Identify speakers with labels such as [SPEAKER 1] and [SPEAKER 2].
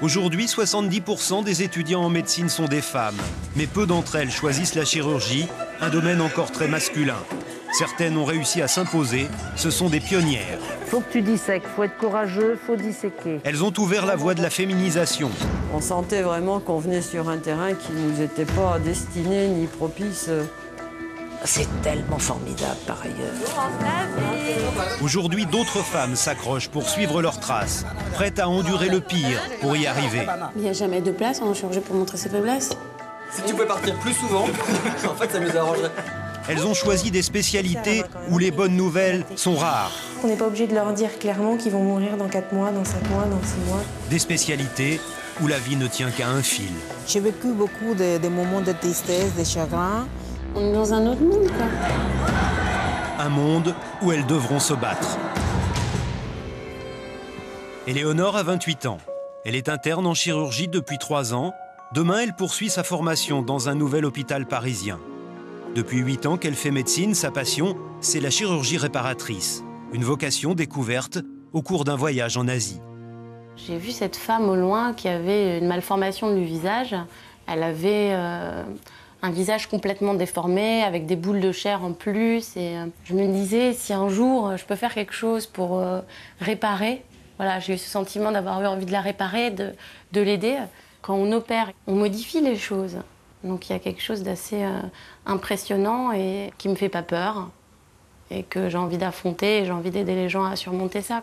[SPEAKER 1] Aujourd'hui, 70% des étudiants en médecine sont des femmes. Mais peu d'entre elles choisissent la chirurgie, un domaine encore très masculin. Certaines ont réussi à s'imposer, ce sont des pionnières.
[SPEAKER 2] Faut que tu dissèques, faut être courageux, faut disséquer.
[SPEAKER 1] Elles ont ouvert la voie de la féminisation.
[SPEAKER 3] On sentait vraiment qu'on venait sur un terrain qui ne nous était pas destiné ni propice.
[SPEAKER 2] C'est tellement formidable par ailleurs.
[SPEAKER 1] Aujourd'hui, d'autres femmes s'accrochent pour suivre leurs traces, prêtes à endurer le pire pour y arriver.
[SPEAKER 4] Il n'y a jamais de place en chirurgie pour montrer ses faiblesses.
[SPEAKER 5] Si tu pouvais partir plus souvent, en fait, ça nous arrangerait.
[SPEAKER 1] Elles ont choisi des spécialités où les bonnes nouvelles sont rares.
[SPEAKER 6] On n'est pas obligé de leur dire clairement qu'ils vont mourir dans 4 mois, dans 5 mois, dans 6 mois.
[SPEAKER 1] Des spécialités où la vie ne tient qu'à un fil.
[SPEAKER 7] J'ai vécu beaucoup de moments de tristesse, de chagrin.
[SPEAKER 4] On est dans un autre monde, quoi.
[SPEAKER 1] Un monde où elles devront se battre. Éléonore a 28 ans. Elle est interne en chirurgie depuis 3 ans. Demain, elle poursuit sa formation dans un nouvel hôpital parisien. Depuis 8 ans qu'elle fait médecine, sa passion, c'est la chirurgie réparatrice. Une vocation découverte au cours d'un voyage en Asie.
[SPEAKER 4] J'ai vu cette femme au loin qui avait une malformation du visage. Elle avait un visage complètement déformé, avec des boules de chair en plus. Et je me disais, si un jour je peux faire quelque chose pour réparer, voilà, j'ai eu ce sentiment d'avoir eu envie de la réparer, de l'aider. Quand on opère, on modifie les choses. Donc il y a quelque chose d'assez impressionnant et qui me fait pas peur et que j'ai envie d'affronter et j'ai envie d'aider les gens à surmonter ça.